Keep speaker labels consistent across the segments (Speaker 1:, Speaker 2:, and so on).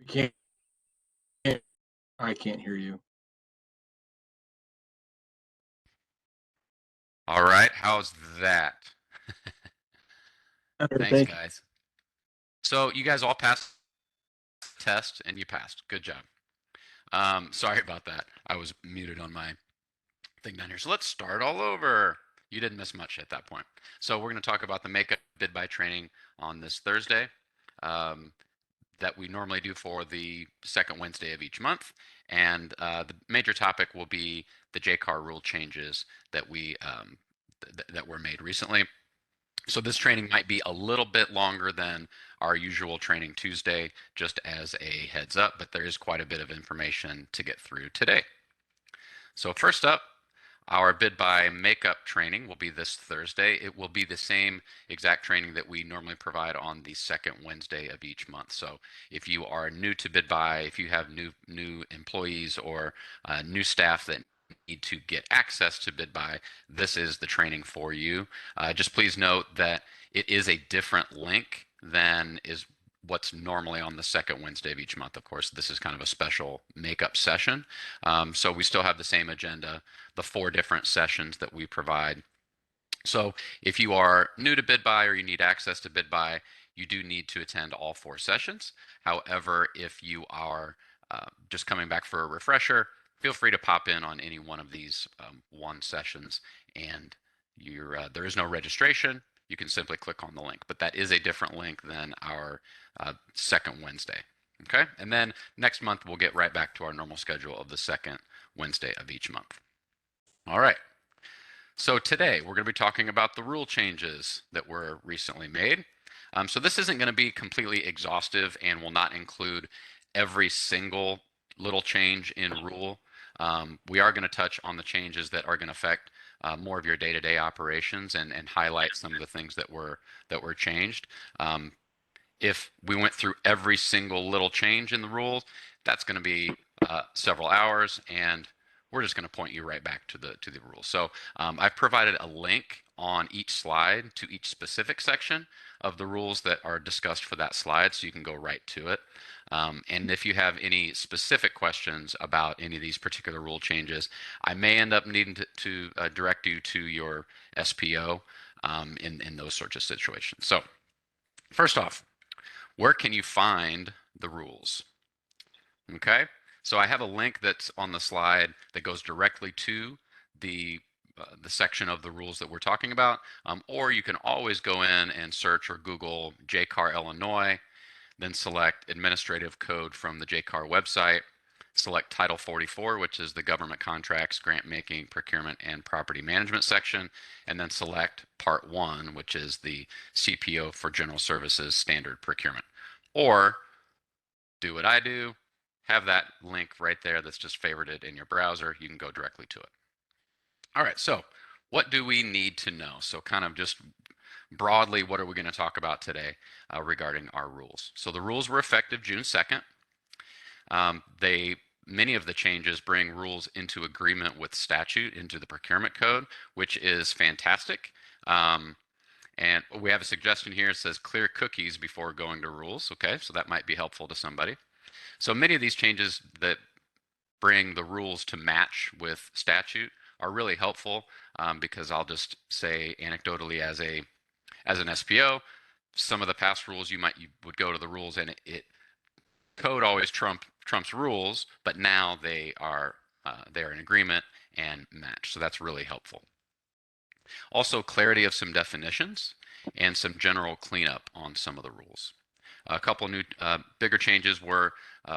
Speaker 1: We can't, I can't hear you.
Speaker 2: All right, how's that?
Speaker 1: Better,
Speaker 2: Thanks,
Speaker 1: thank you.
Speaker 2: guys. So you guys all passed the test and you passed. Good job. Sorry about that. I was muted on my thing down here. So let's start all over. You didn't miss much at that point. So we're going to talk about the makeup bid buy training on this Thursday um, that we normally do for the second Wednesday of each month. And the major topic will be the JCAR rule changes that that were made recently. So this training might be a little bit longer than our usual training Tuesday, just as a heads up, but there is quite a bit of information to get through today. So first up, our bid buy makeup training will be this Thursday. It will be the same exact training that we normally provide on the second Wednesday of each month. So if you are new to bid buy, if you have new employees or new staff that need to get access to bid buy, this is the training for you. Just please note that it is a different link than is what's normally on the second Wednesday of each month. Of course, this is kind of a special makeup session. So we still have the same agenda, the 4 different sessions that we provide. So if you are new to BidBuy or you need access to BidBuy, you do need to attend all 4 sessions. However, if you are just coming back for a refresher, feel free to pop in on any one of these 1 sessions, and there is no registration. You can simply click on the link, but that is a different link than our second Wednesday. Okay, and then next month we'll get right back to our normal schedule of the second Wednesday of each month. All right. So today we're going to be talking about the rule changes that were recently made. So this isn't going to be completely exhaustive and will not include every single little change in rule. We are going to touch on the changes that are going to affect more of your day-to-day operations and highlight some of the things that were changed. If we went through every single little change in the rules, that's going to be several hours, and we're just going to point you right back to the rules. So I've provided a link on each slide to each specific section of the rules that are discussed for that slide, so you can go right to it. And if you have any specific questions about any of these particular rule changes, I may end up needing to direct you to your SPO in those sorts of situations. So first off, where can you find the rules? Okay, so I have a link that's on the slide that goes directly to the section of the rules that we're talking about, or you can always go in and search or Google JCAR Illinois, then select administrative code from the JCAR website, select Title 44, which is the government contracts, grant making, procurement, and property management section, and then select Part 1, which is the CPO for General Services Standard Procurement. Or do what I do, have that link right there that's just favorited in your browser. You can go directly to it. All right, so what do we need to know? So kind of just broadly, what are we going to talk about today regarding our rules? So the rules were effective June 2nd. Many of the changes bring rules into agreement with statute into the procurement code, which is fantastic. And we have a suggestion here. It says clear cookies before going to rules. Okay, so that might be helpful to somebody. So many of these changes that bring the rules to match with statute are really helpful because I'll just say anecdotally as an SPO, some of the past rules you would go to the rules and it code always trumps rules, but now they're in agreement and match. So that's really helpful. Also, clarity of some definitions and some general cleanup on some of the rules. A couple new bigger changes were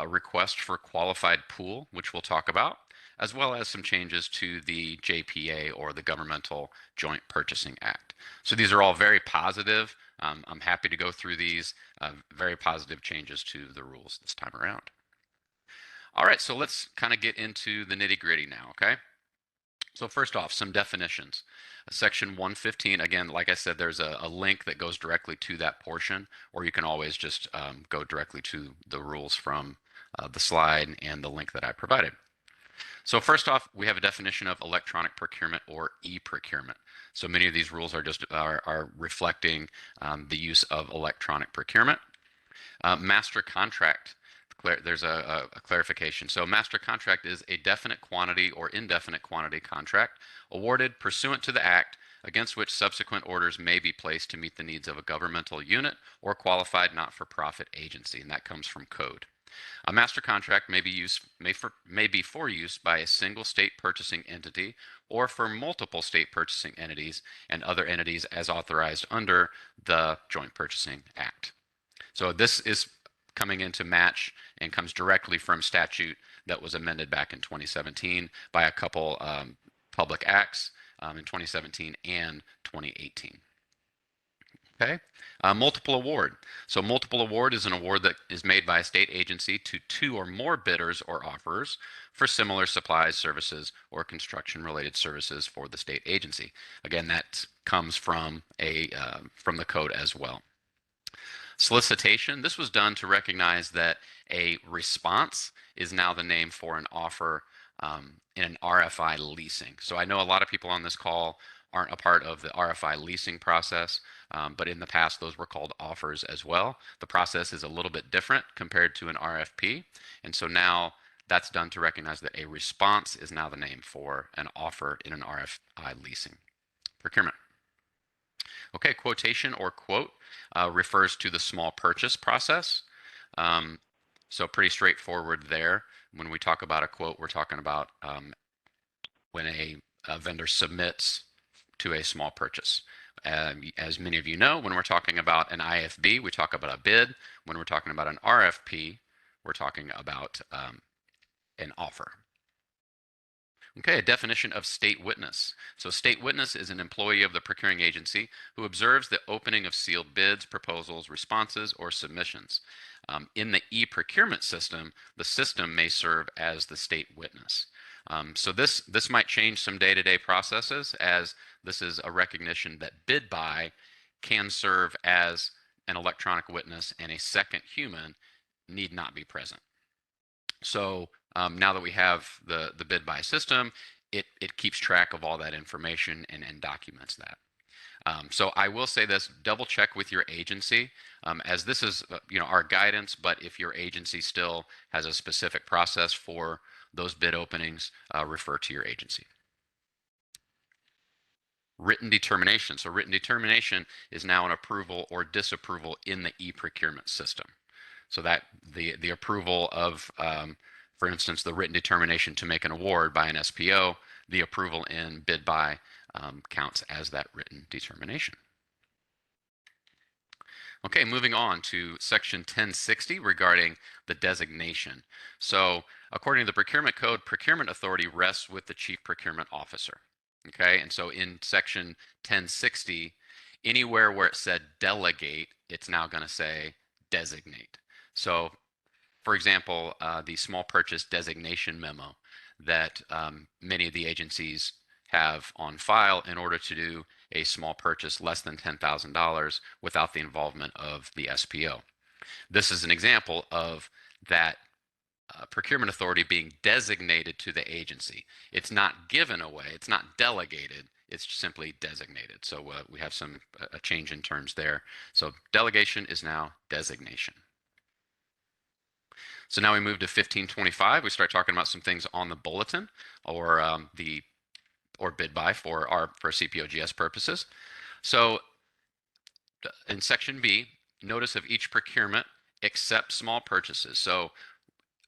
Speaker 2: request for qualified pool, which we'll talk about, as well as some changes to the JPA or the Governmental Joint Purchasing Act. So these are all very positive. I'm happy to go through these very positive changes to the rules this time around. All right, so let's kind of get into the nitty gritty now, okay? So first off, some definitions. Section 115, again, like I said, there's a link that goes directly to that portion, or you can always just go directly to the rules from the slide and the link that I provided. So first off, we have a definition of electronic procurement or e-procurement. So many of these rules are reflecting the use of electronic procurement. Master contract. there's a clarification. So master contract is a definite quantity or indefinite quantity contract awarded pursuant to the act against which subsequent orders may be placed to meet the needs of a governmental unit or qualified not-for-profit agency, and that comes from code. A master contract may be for use by a single state purchasing entity or for multiple state purchasing entities and other entities as authorized under the Joint Purchasing Act. So this is coming into match and comes directly from statute that was amended back in 2017 by a couple public acts in 2017 and 2018. Okay. Multiple award. So multiple award is an award that is made by a state agency to two or more bidders or offerers for similar supplies, services, or construction-related services for the state agency. Again, that comes from from the code as well. Solicitation. This was done to recognize that a response is now the name for an offer in an RFI leasing. So I know a lot of people on this call aren't a part of the RFI leasing process, but in the past those were called offers as well. The process is a little bit different compared to an RFP, and so now that's done to recognize that a response is now the name for an offer in an RFI leasing procurement. Okay, quotation or quote refers to the small purchase process. So pretty straightforward there. When we talk about a quote, we're talking about when a vendor submits to a small purchase. As many of you know, when we're talking about an IFB, we talk about a bid. When we're talking about an RFP, we're talking about an offer. Okay, a definition of state witness. So state witness is an employee of the procuring agency who observes the opening of sealed bids, proposals, responses, or submissions. In the e-procurement system, the system may serve as the state witness. So this might change some day-to-day processes, as this is a recognition that bid buy can serve as an electronic witness and a second human need not be present. So now that we have the bid buy system, it keeps track of all that information and documents that. So I will say this: double check with your agency, as this is our guidance. But if your agency still has a specific process for those bid openings, refer to your agency. Written determination. So written determination is now an approval or disapproval in the e-procurement system. So that the approval of, for instance, the written determination to make an award by an SPO, the approval in bid buy counts as that written determination. Okay, moving on to section 1060 regarding the designation. So according to the procurement code, procurement authority rests with the chief procurement officer. Okay, and so in section 1060, anywhere where it said delegate, it's now going to say designate. So for example, the small purchase designation memo that many of the agencies have on file in order to do a small purchase less than $10,000 without the involvement of the SPO. This is an example of that procurement authority being designated to the agency. It's not given away, it's not delegated, it's simply designated. So we have a change in terms there. So delegation is now designation. So now we move to 1525. We start talking about some things on the bulletin or bid buy for CPOGS purposes. So in section B, notice of each procurement except small purchases. So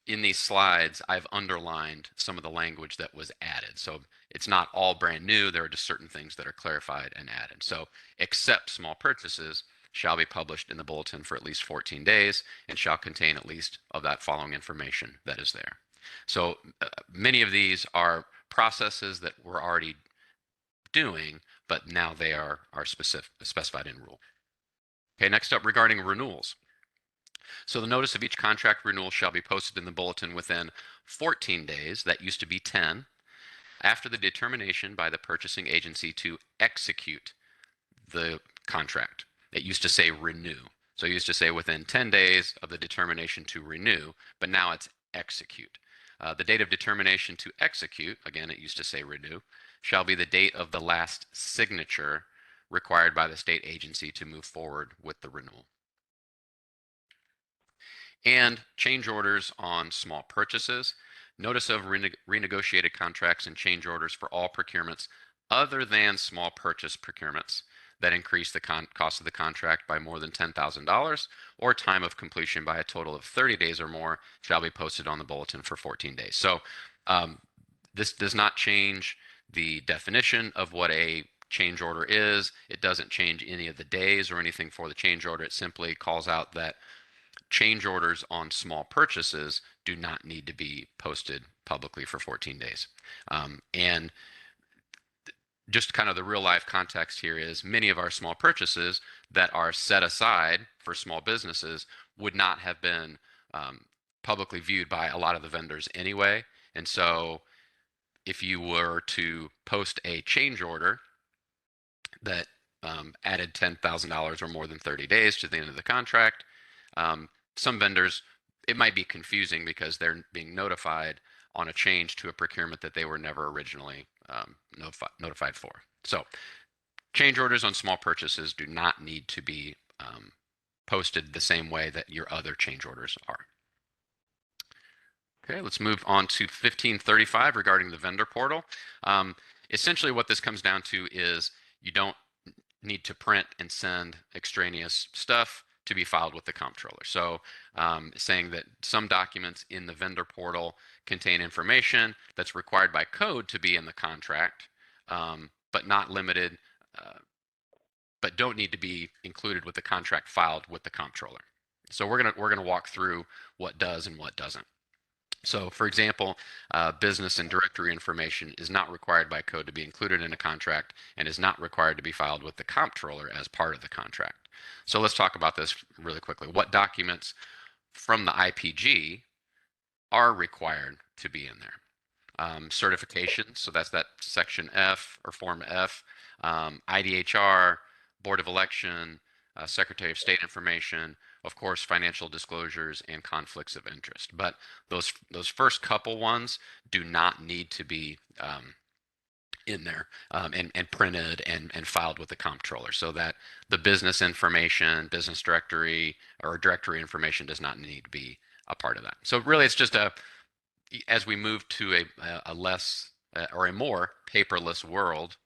Speaker 2: in these slides, I've underlined some of the language that was added. So it's not all brand new. There are just certain things that are clarified and added. So except small purchases shall be published in the bulletin for at least 14 days and shall contain at least of that following information that is there. So many of these are processes that we're already doing, but now they are specified in rule. Okay, next up, regarding renewals. So the notice of each contract renewal shall be posted in the bulletin within 14 days, that used to be 10, after the determination by the purchasing agency to execute the contract. It used to say renew. So it used to say within 10 days of the determination to renew, but now it's execute. The date of determination to execute, again, it used to say renew, shall be the date of the last signature required by the state agency to move forward with the renewal. and change orders on small purchases, notice of renegotiated contracts and change orders for all procurements other than small purchase procurements that increase the cost of the contract by more than $10,000 or time of completion by a total of 30 days or more shall be posted on the bulletin for 14 days. So um, this does not change the definition of what a change order is. It doesn't change any of the days or anything for the change order. It simply calls out that change orders on small purchases do not need to be posted publicly for 14 days. And just kind of the real life context here is many of our small purchases that are set aside for small businesses would not have been publicly viewed by a lot of the vendors anyway. And so if you were to post a change order that added $10,000 or more than 30 days to the end of the contract, some vendors, it might be confusing because they're being notified on a change to a procurement that they were never originally notified for. So change orders on small purchases do not need to be posted the same way that your other change orders are. Okay, let's move on to 1535 regarding the vendor portal. Essentially what this comes down to is you don't need to print and send extraneous stuff to be filed with the comptroller. So saying that some documents in the vendor portal contain information that's required by code to be in the contract, but not limited, but don't need to be included with the contract filed with the comptroller. So we're gonna walk through what does and what doesn't. So for example, business and directory information is not required by code to be included in a contract and is not required to be filed with the comptroller as part of the contract. So let's talk about this really quickly. What documents from the IPG are required to be in there? Certifications, so that's that section F or form F, IDHR, Board of Election, Secretary of State information, of course, financial disclosures and conflicts of interest. But those first couple ones do not need to be in there and printed and filed with the comptroller, so that the business information, business directory, or directory information does not need to be a part of that. So really, it's just as we move to a less or a more paperless world,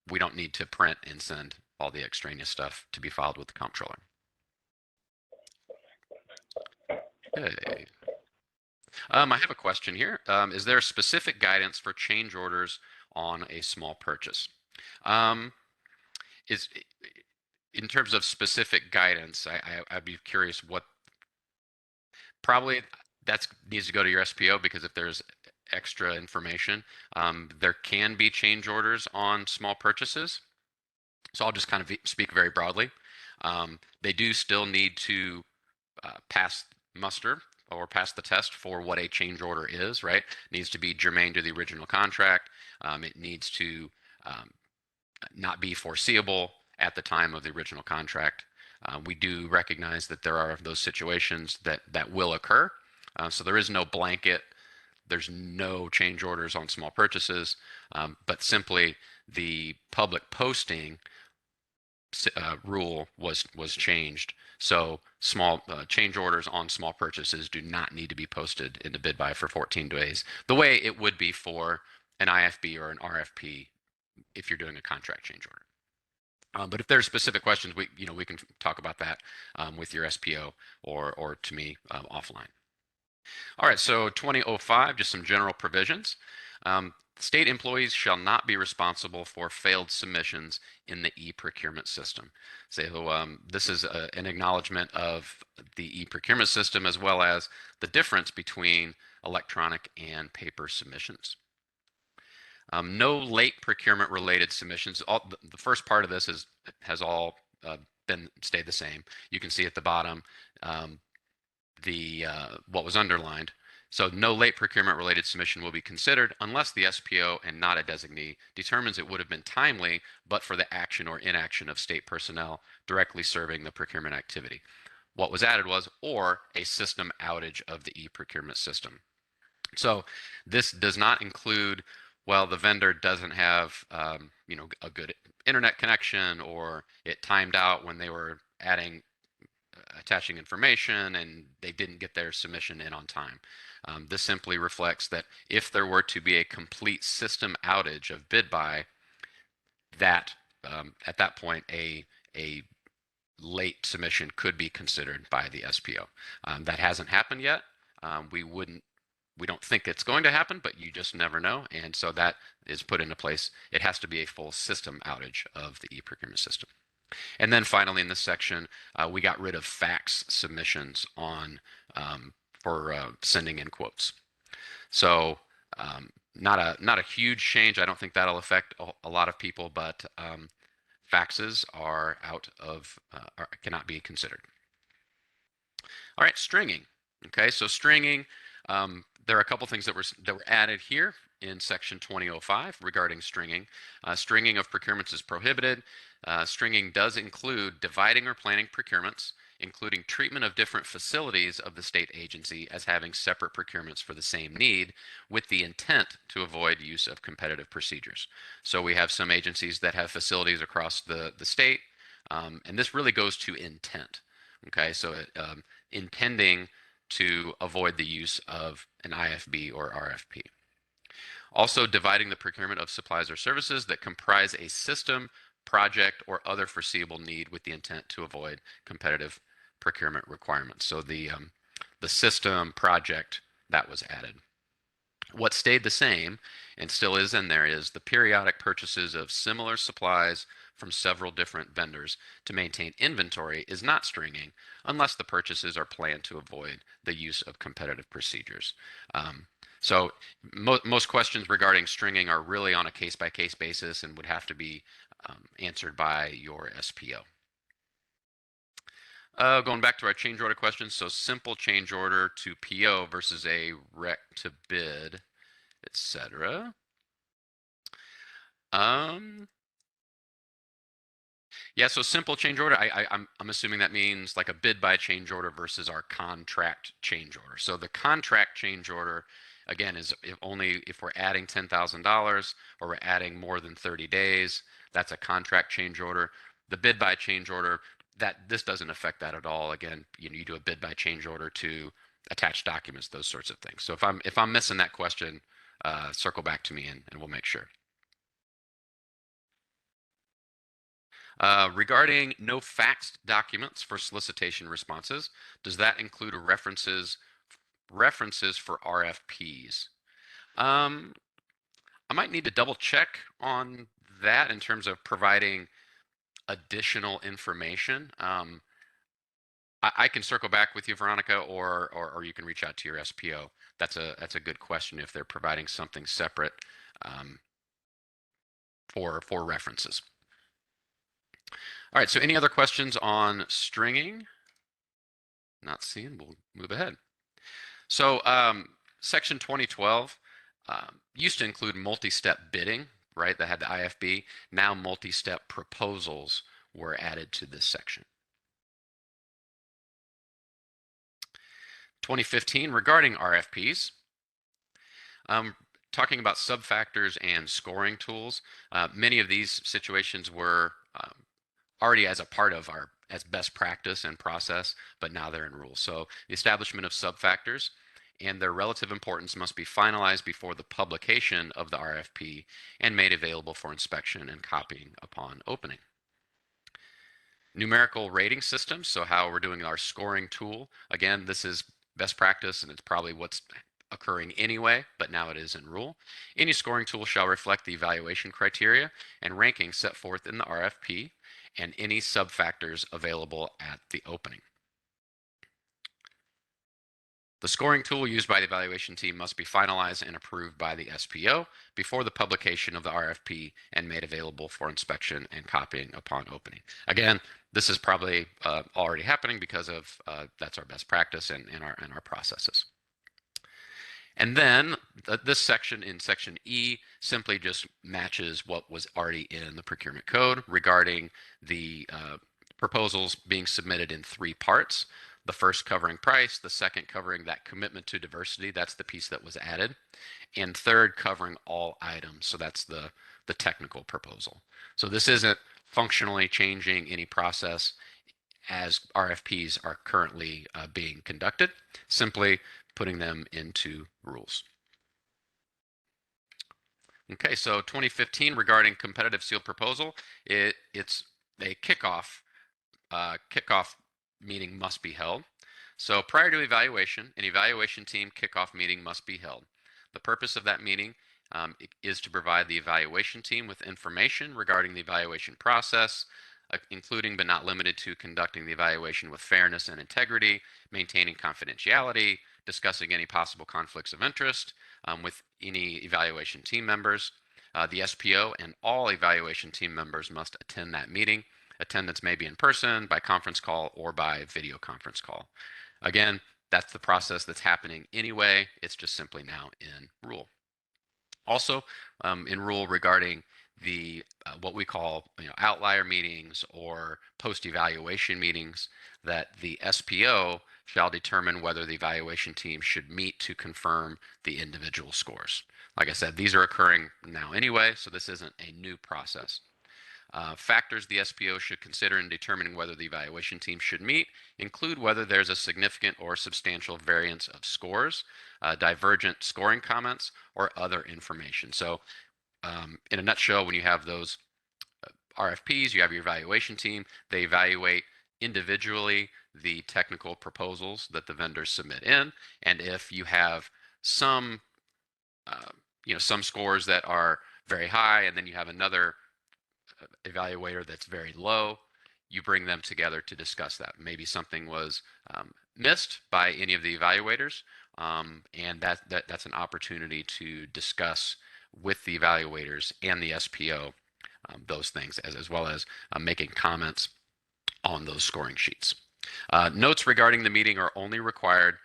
Speaker 2: we don't need to print and send all the extraneous stuff to be filed with the comptroller. Okay. I have a question here. Is there specific guidance for change orders on a small purchase? Is in terms of specific guidance, I'd be curious what probably that needs to go to your SPO, because if there's extra information, there can be change orders on small purchases. So I'll just kind of speak very broadly. They do still need to pass muster or pass the test for what a change order is, right? It needs to be germane to the original contract. It needs to not be foreseeable at the time of the original contract. We do recognize that there are those situations that will occur. So there is no blanket, there's no change orders on small purchases, but simply the public posting rule was changed. So small change orders on small purchases do not need to be posted in the bid buy for 14 days, the way it would be for an IFB or an RFP if you're doing a contract change order. But if there's specific questions, we can talk about that with your SPO or to me offline. All right, so 2005, just some general provisions. State employees shall not be responsible for failed submissions in the e-procurement system. So this is an acknowledgement of the e-procurement system, as well as the difference between electronic and paper submissions. No late procurement related submissions. The first part of this has all stayed the same. You can see at the bottom what was underlined. So no late procurement related submission will be considered unless the SPO and not a designee determines it would have been timely but for the action or inaction of state personnel directly serving the procurement activity. What was added was, or a system outage of the e-procurement system. So this does not include, well, the vendor doesn't have a good internet connection, or it timed out when they were adding attaching information and they didn't get their submission in on time. This simply reflects that if there were to be a complete system outage of bid buy, that at that point a late submission could be considered by the SPO. That hasn't happened yet. We don't think it's going to happen, but you just never know. And so that is put into place. It has to be a full system outage of the e-procurement system. And then finally in this section, we got rid of fax submissions on for sending in quotes. So not a huge change. I don't think that'll affect a lot of people, but faxes are out of cannot be considered. All right, stringing. Okay, so stringing. There are a couple things that were added here in section 2005 regarding stringing. Stringing of procurements is prohibited. Stringing does include dividing or planning procurements, including treatment of different facilities of the state agency as having separate procurements for the same need, with the intent to avoid use of competitive procedures. So we have some agencies that have facilities across the state, and this really goes to intent. Okay, so intending to avoid the use of an IFB or RFP. Also, dividing the procurement of supplies or services that comprise a system, project, or other foreseeable need with the intent to avoid competitive procurement requirements. So the system project that was added. What stayed the same and still is in there is the periodic purchases of similar supplies from several different vendors to maintain inventory is not stringing unless the purchases are planned to avoid the use of competitive procedures. So most questions regarding stringing are really on a case-by-case basis and would have to be answered by your SPO. Going back to our change order questions, so simple change order to PO versus a rec to bid, etc. Yeah, so simple change order, I'm assuming that means like a bid by change order versus our contract change order. So the contract change order, again, is only if we're adding $10,000 or we're adding more than 30 days, that's a contract change order. The bid by change order, this doesn't affect that at all. Again, you do a bid by change order to attach documents, those sorts of things. So if I'm missing that question, circle back to me and we'll make sure. Regarding no faxed documents for solicitation responses, does that include references for RFPs? I might need to double check on that in terms of providing additional information. I can circle back with you, Veronica, or you can reach out to your SPO. That's a good question if they're providing something separate for references. All right, so any other questions on stringing? Not seeing, we'll move ahead. So section 2012 used to include multi-step bidding, right? That had the IFB. Now multi-step proposals were added to this section. 2015, regarding RFPs, talking about sub-factors and scoring tools, many of these situations were already as a part of as best practice and process, but now they're in rules. So the establishment of sub-factors and their relative importance must be finalized before the publication of the RFP and made available for inspection and copying upon opening. Numerical rating systems, so how we're doing our scoring tool. Again, this is best practice and it's probably what's occurring anyway, but now it is in rule. Any scoring tool shall reflect the evaluation criteria and rankings set forth in the RFP and any sub-factors available at the opening. The scoring tool used by the evaluation team must be finalized and approved by the SPO before the publication of the RFP and made available for inspection and copying upon opening. Again, this is probably already happening because of that's our best practice and our processes. And then this section in section E simply just matches what was already in the procurement code regarding the proposals being submitted in 3 parts. The first covering price, the second covering that commitment to diversity, that's the piece that was added, and third covering all items, so that's the technical proposal. So this isn't functionally changing any process. as RFPs are currently being conducted, simply putting them into rules. Okay, so 2015 regarding competitive sealed proposal, it's a kickoff meeting must be held. So prior to evaluation, an evaluation team kickoff meeting must be held. The purpose of that meeting is to provide the evaluation team with information regarding the evaluation process, including but not limited to conducting the evaluation with fairness and integrity, maintaining confidentiality, discussing any possible conflicts of interest with any evaluation team members. The SPO and all evaluation team members must attend that meeting. Attendance may be in person, by conference call, or by video conference call. Again, that's the process that's happening anyway. It's just simply now in rule. Also, in rule regarding the what we call outlier meetings or post-evaluation meetings, that the SPO shall determine whether the evaluation team should meet to confirm the individual scores. Like I said, these are occurring now anyway, so this isn't a new process. Factors the SPO should consider in determining whether the evaluation team should meet include whether there's a significant or substantial variance of scores, divergent scoring comments, or other information. So in a nutshell, when you have those RFPs, you have your evaluation team, they evaluate individually the technical proposals that the vendors submit in, and if you have some some scores that are very high and then you have another evaluator that's very low, you bring them together to discuss that. Maybe something was missed by any of the evaluators, and that's an opportunity to discuss with the evaluators and the SPO those things, as well as making comments on those scoring sheets. Notes regarding the meeting are only required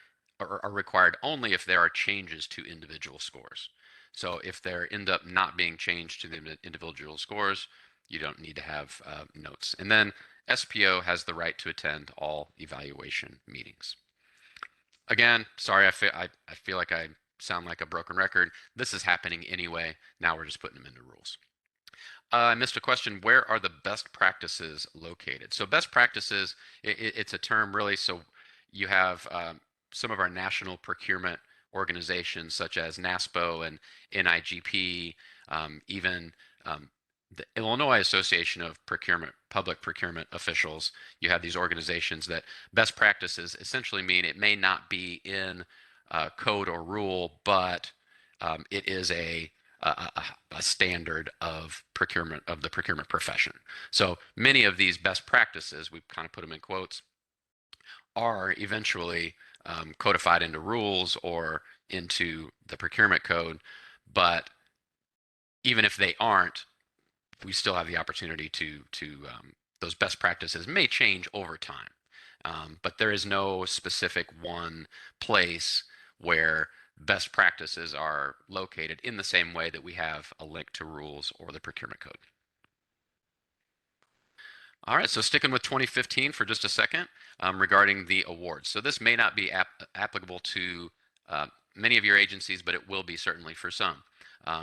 Speaker 2: are required only if there are changes to individual scores. So if there end up not being changed to the individual scores, you don't need to have notes. And then SPO has the right to attend all evaluation meetings. Again, sorry, I feel like I sound like a broken record. This is happening anyway. Now we're just putting them into rules. I missed a question. Where are the best practices located? So best practices, it's a term really. So you have some of our national procurement organizations such as NASPO and NIGP, even the Illinois Association of Public Procurement Officials. You have these organizations that best practices essentially mean it may not be in code or rule, but it is a standard of procurement of the procurement profession. So many of these best practices, we kind of put them in quotes, are eventually codified into rules or into the procurement code. But even if they aren't, we still have the opportunity to those best practices may change over time. But there is no specific one place where best practices are located in the same way that we have a link to rules or the procurement code. All right, so sticking with 2015 for just a second regarding the awards. So this may not be applicable to many of your agencies, but it will be certainly for some.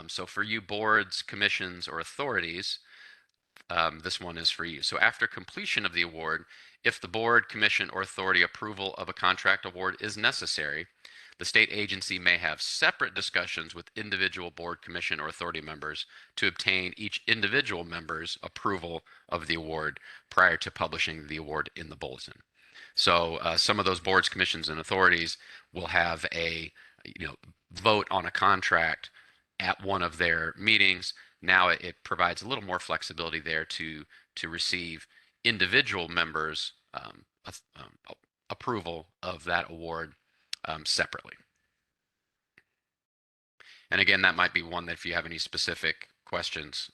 Speaker 2: So for you boards, commissions, or authorities, this one is for you. So after completion of the award, if the board, commission, or authority approval of a contract award is necessary, the state agency may have separate discussions with individual board, commission, or authority members to obtain each individual member's approval of the award prior to publishing the award in the bulletin. So some of those boards, commissions, and authorities will have a vote on a contract at one of their meetings. Now it provides a little more flexibility there to receive individual members' approval of that award separately. And again, that might be one that if you have any specific questions.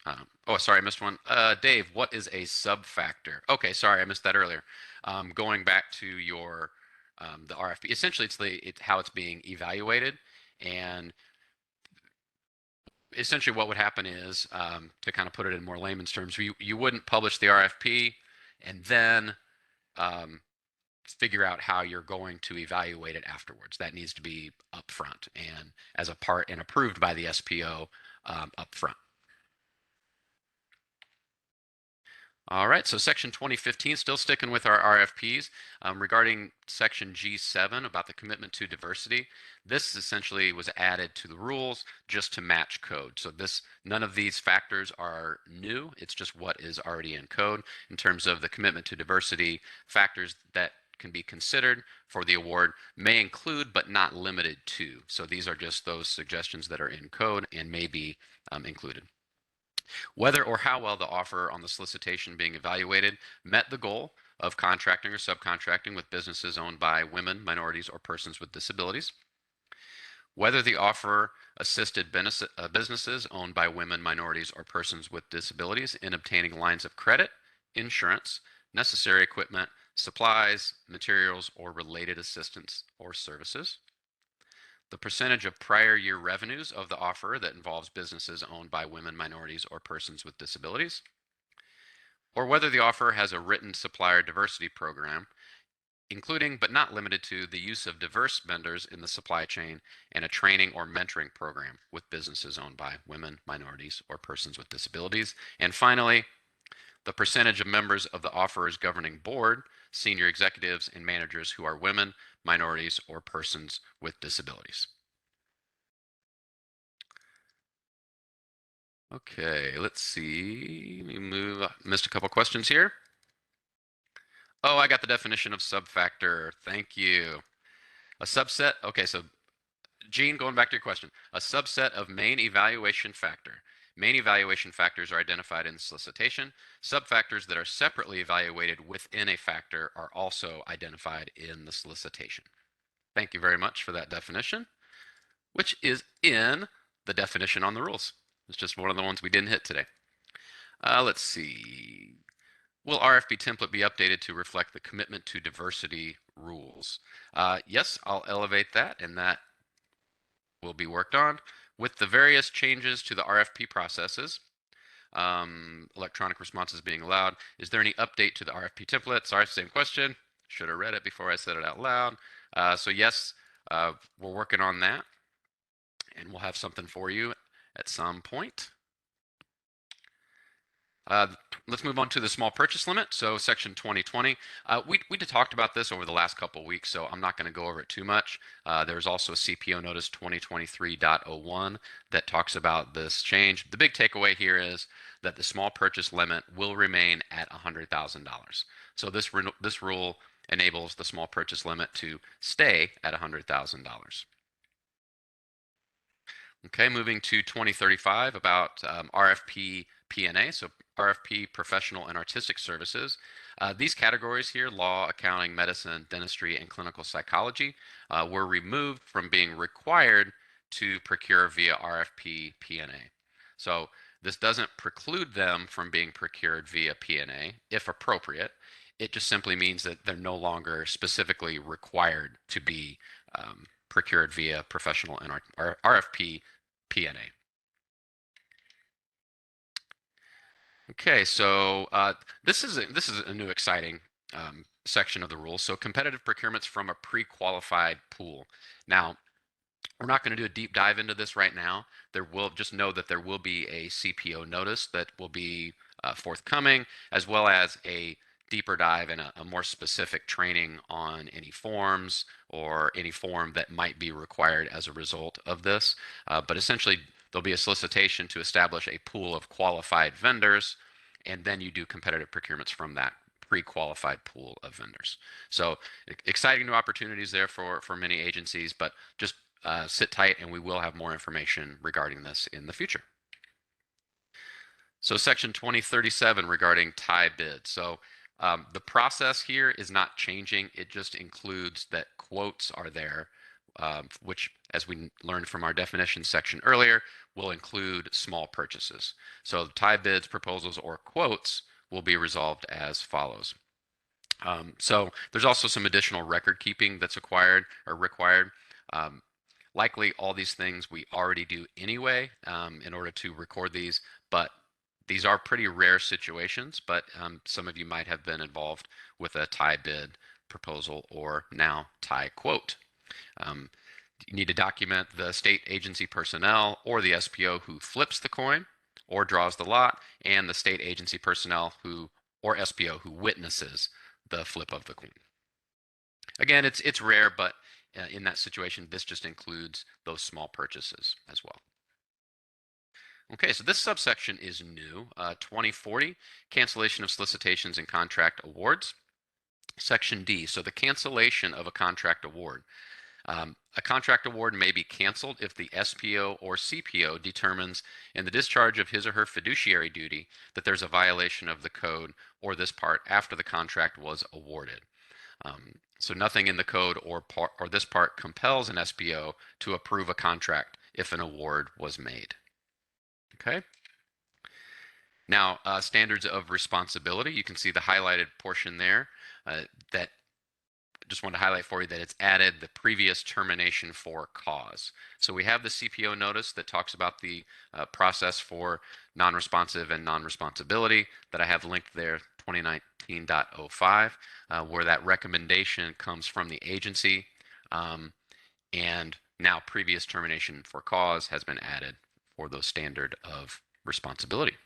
Speaker 2: Oh, sorry, I missed one. Dave, what is a sub-factor? Okay, sorry, I missed that earlier. Going back to your the RFP, essentially it's how it's being evaluated, and essentially what would happen is, to kind of put it in more layman's terms, you wouldn't publish the RFP and then figure out how you're going to evaluate it afterwards. That needs to be upfront and as a part and approved by the SPO upfront. All right, so section 2015, still sticking with our RFPs, regarding section G7 about the commitment to diversity. This essentially was added to the rules just to match code. So none of these factors are new. It's just what is already in code in terms of the commitment to diversity. Factors that can be considered for the award may include but not limited to. So these are just those suggestions that are in code and may be included. Whether or how well the offer on the solicitation being evaluated met the goal of contracting or subcontracting with businesses owned by women, minorities, or persons with disabilities. Whether the offer assisted businesses owned by women, minorities, or persons with disabilities in obtaining lines of credit, insurance, necessary equipment, supplies, materials, or related assistance or services. The percentage of prior year revenues of the offer that involves businesses owned by women, minorities, or persons with disabilities, or whether the offer has a written supplier diversity program, including but not limited to the use of diverse vendors in the supply chain and a training or mentoring program with businesses owned by women, minorities, or persons with disabilities. And finally, the percentage of members of the offeror's governing board, senior executives, and managers who are women, minorities, or persons with disabilities. Okay, let's see. Let me move. Missed a couple questions here. Oh, I got the definition of subfactor. Thank you. A subset. Okay, so Gene, going back to your question, a subset of main evaluation factor. Main evaluation factors are identified in the solicitation. Subfactors that are separately evaluated within a factor are also identified in the solicitation. Thank you very much for that definition, which is in the definition on the rules. It's just one of the ones we didn't hit today. Let's see. Will RFP template be updated to reflect the commitment to diversity rules? Yes, I'll elevate that, and that will be worked on. With the various changes to the RFP processes, electronic responses being allowed, is there any update to the RFP template? Sorry, same question. Should have read it before I said it out loud. So yes, we're working on that, and we'll have something for you at some point. Let's move on to the small purchase limit. So section 2020, we talked about this over the last couple of weeks, so I'm not going to go over it too much. There's also a CPO notice 2023.01 that talks about this change. The big takeaway here is that the small purchase limit will remain at $100,000. So this rule enables the small purchase limit to stay at $100,000. Okay, moving to 2035 about RFP P&A, so RFP Professional and Artistic Services. These categories here, law, accounting, medicine, dentistry, and clinical psychology, were removed from being required to procure via RFP P&A. So this doesn't preclude them from being procured via P&A, if appropriate. It just simply means that they're no longer specifically required to be procured via professional and RFP P&A. Okay, so this is a new exciting section of the rules. So competitive procurements from a pre-qualified pool. Now, we're not going to do a deep dive into this right now. Just know that there will be a CPO notice that will be forthcoming, as well as a deeper dive and a more specific training on any forms or any form that might be required as a result of this. But essentially, there'll be a solicitation to establish a pool of qualified vendors, and then you do competitive procurements from that pre-qualified pool of vendors. So exciting new opportunities there for many agencies, but just sit tight and we will have more information regarding this in the future. So section 2037 regarding tie bid. So the process here is not changing. It just includes that quotes are there, which, as we learned from our definition section earlier, will include small purchases. So tie bids, proposals, or quotes will be resolved as follows. So there's also some additional record keeping that's required. Likely all these things we already do anyway in order to record these, but these are pretty rare situations, but some of you might have been involved with a tie bid, proposal, or now tie quote. You need to document the state agency personnel or the SPO who flips the coin or draws the lot, and the state agency personnel who or SPO who witnesses the flip of the coin. Again, it's rare, but in that situation, this just includes those small purchases as well. Okay, so this subsection is new, 2040, cancellation of solicitations and contract awards. Section D, so the cancellation of a contract award. A contract award may be canceled if the SPO or CPO determines in the discharge of his or her fiduciary duty that there's a violation of the code or this part after the contract was awarded. So nothing in the code or this part compels an SPO to approve a contract if an award was made. Okay. Now, standards of responsibility. You can see the highlighted portion there that just want to highlight for you that it's added the previous termination for cause. So we have the CPO notice that talks about the process for non-responsive and non-responsibility that I have linked there, 2019.05, where that recommendation comes from the agency. And now previous termination for cause has been added for those standard of responsibility.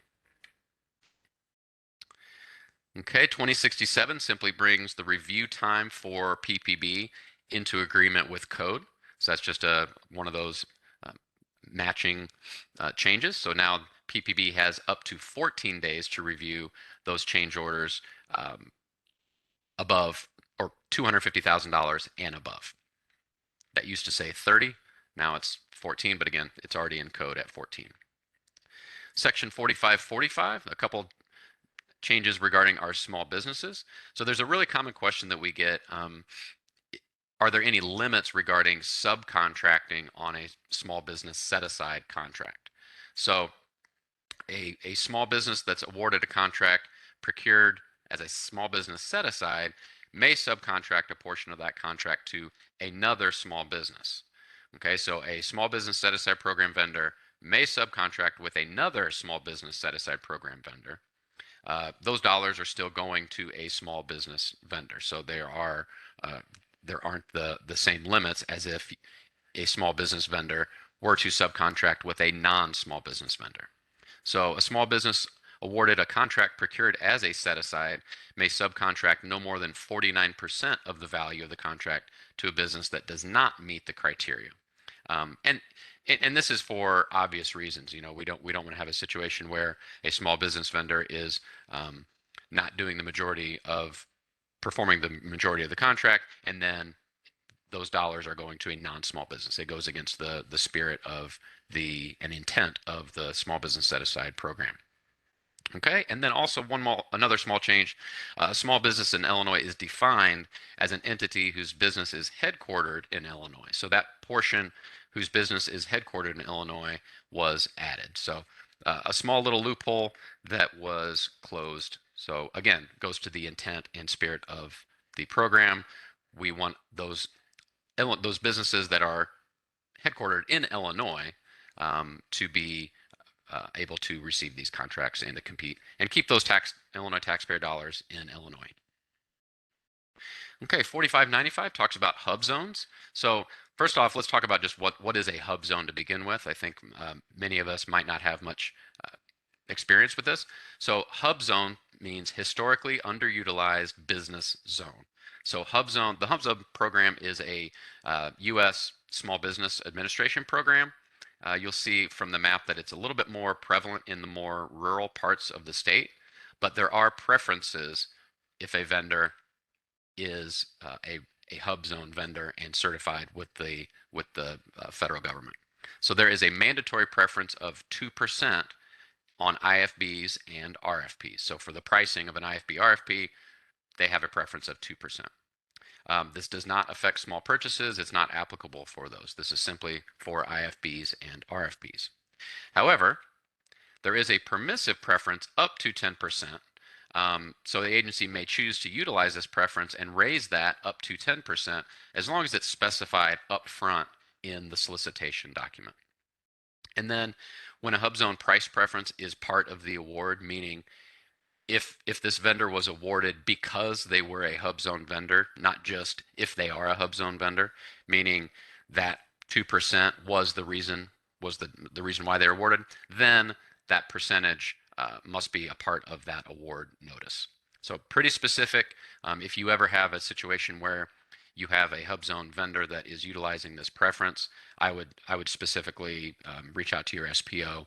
Speaker 2: Okay, 2067 simply brings the review time for PPB into agreement with code. So that's just one of those matching changes. So now PPB has up to 14 days to review those change orders above or $250,000 and above. That used to say 30, now it's 14, but again, it's already in code at 14. Section 4545, a couple changes regarding our small businesses. So there's a really common question that we get. Are there any limits regarding subcontracting on a small business set-aside contract? So a small business that's awarded a contract procured as a small business set-aside may subcontract a portion of that contract to another small business. Okay, so a small business set-aside program vendor may subcontract with another small business set-aside program vendor. Those dollars are still going to a small business vendor. So there aren't the same limits as if a small business vendor were to subcontract with a non-small business vendor. So a small business awarded a contract procured as a set-aside may subcontract no more than 49% of the value of the contract to a business that does not meet the criteria. And this is for obvious reasons. You know, we don't want to have a situation where a small business vendor is not doing the majority of performing the majority of the contract, and then those dollars are going to a non-small business. It goes against the spirit of and intent of the small business set-aside program. Okay, and then also another small change. A small business in Illinois is defined as an entity whose business is headquartered in Illinois. So that portion whose business is headquartered in Illinois was added. So a small little loophole that was closed. So again, goes to the intent and spirit of the program. We want those businesses that are headquartered in Illinois to be able to receive these contracts and to compete and keep those Illinois taxpayer dollars in Illinois. Okay, 4595 talks about hub zones. So first off, let's talk about just what is a hub zone to begin with. I think many of us might not have much experience with this. So hub zone means historically underutilized business zone. So the Hub Zone program is a U.S. Small Business Administration program. You'll see from the map that it's a little bit more prevalent in the more rural parts of the state, but there are preferences if a vendor is a hub zone vendor and certified with the federal government. So there is a mandatory preference of 2% on IFBs and RFPs. So for the pricing of an IFB RFP, they have a preference of 2%. This does not affect small purchases. It's not applicable for those. This is simply for IFBs and RFPs. However, there is a permissive preference up to 10%. So the agency may choose to utilize this preference and raise that up to 10% as long as it's specified up front in the solicitation document. And then when a hub zone price preference is part of the award, meaning if this vendor was awarded because they were a hub zone vendor, not just if they are a hub zone vendor, meaning that 2% was the reason why they're awarded, then that percentage must be a part of that award notice. So pretty specific. If you ever have a situation where you have a hub zone vendor that is utilizing this preference, I would specifically reach out to your SPO,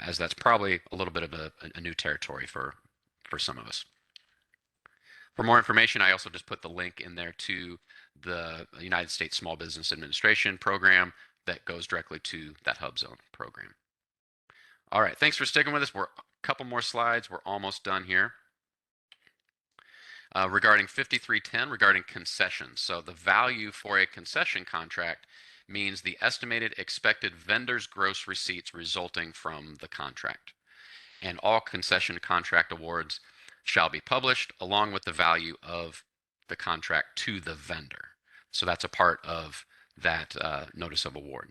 Speaker 2: as that's probably a little bit of a new territory for some of us. For more information, I also just put the link in there to the United States Small Business Administration program that goes directly to that hub zone program. All right, thanks for sticking with us. We're a couple more slides. We're almost done here. Regarding 5310, regarding concessions. So the value for a concession contract means the estimated expected vendor's gross receipts resulting from the contract. And all concession contract awards shall be published along with the value of the contract to the vendor. So that's a part of that notice of award.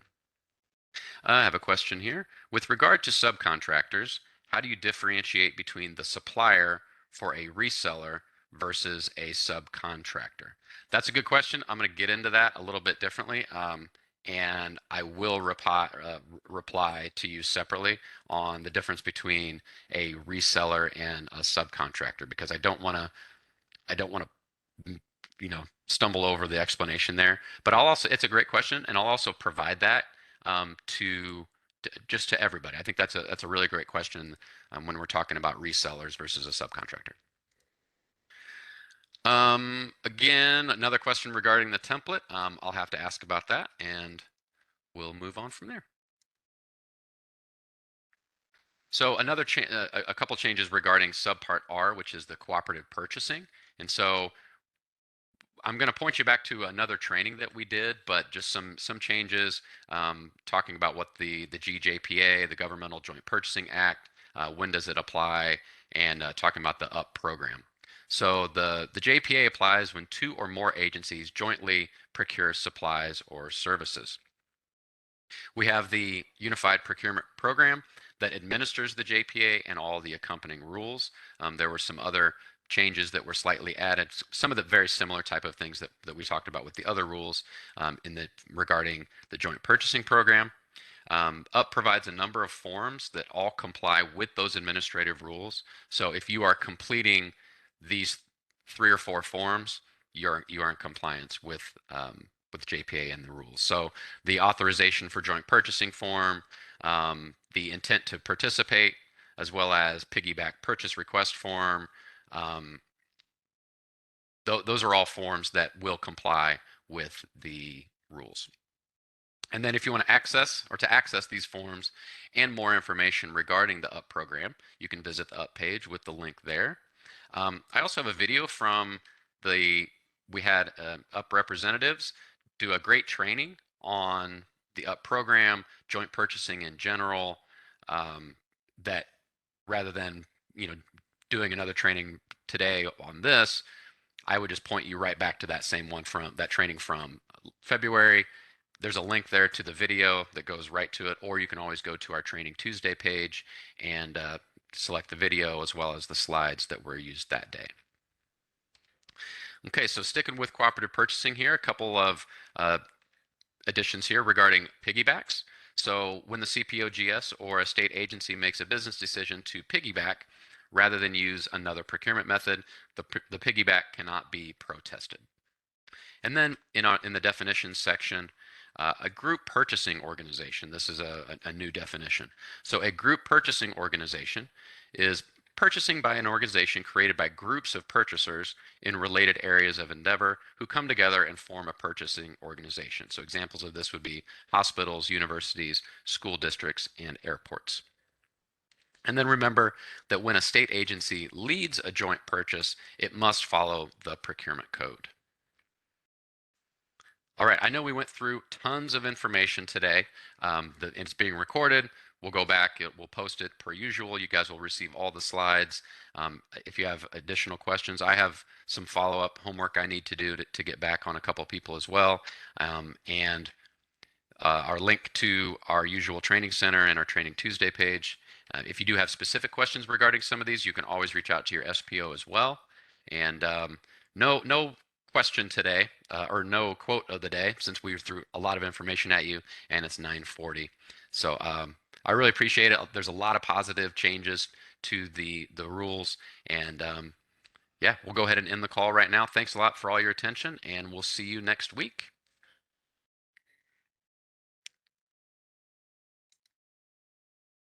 Speaker 2: I have a question here. With regard to subcontractors, how do you differentiate between the supplier for a reseller versus a subcontractor? That's a good question. I'm going to get into that a little bit differently. And I will reply to you separately on the difference between a reseller and a subcontractor, because I don't want to stumble over the explanation there. But it's a great question, and I'll also provide that just to everybody. I think that's a really great question when we're talking about resellers versus a subcontractor. Again, another question regarding the template. I'll have to ask about that, and we'll move on from there. So a couple changes regarding subpart R, which is the cooperative purchasing. And so I'm going to point you back to another training that we did, but just some changes, talking about what the GJPA, the Governmental Joint Purchasing Act, when does it apply, and talking about the UP program. So the JPA applies when two or more agencies jointly procure supplies or services. We have the Unified Procurement Program that administers the JPA and all the accompanying rules. There were some other changes that were slightly added, some of the very similar type of things that we talked about with the other rules regarding the Joint Purchasing Program. UP provides a number of forms that all comply with those administrative rules. So if you are completing these 3 or 4 forms, you are in compliance with JPA and the rules. So the authorization for joint purchasing form, the intent to participate, as well as piggyback purchase request form. Those are all forms that will comply with the rules. And then if you want to access these forms and more information regarding the UP program, you can visit the UP page with the link there. I also have a video from we had UP representatives do a great training on the UP program, joint purchasing in general, that rather than doing another training today on this, I would just point you right back to that same one from that training from February. There's a link there to the video that goes right to it, or you can always go to our Training Tuesday page and select the video as well as the slides that were used that day. Okay, so sticking with cooperative purchasing here, a couple of additions here regarding piggybacks. So when the CPOGS or a state agency makes a business decision to piggyback rather than use another procurement method, the piggyback cannot be protested. And then in the definitions section, a group purchasing organization, this is a new definition. So a group purchasing organization is purchasing by an organization created by groups of purchasers in related areas of endeavor who come together and form a purchasing organization. So examples of this would be hospitals, universities, school districts, and airports. And then remember that when a state agency leads a joint purchase, it must follow the procurement code. All right, I know we went through tons of information today. It's being recorded. We'll go back, we'll post it per usual. You guys will receive all the slides. If you have additional questions, I have some follow-up homework I need to do to get back on a couple people as well. Our link to our usual training center and our Training Tuesday page. If you do have specific questions regarding some of these, you can always reach out to your SPO as well. And no question today, or no quote of the day, since we threw a lot of information at you, and it's 9:40. So I really appreciate it. There's a lot of positive changes to the rules, and Yeah, we'll go ahead and end the call right now. Thanks a lot for all your attention, and we'll see you next week.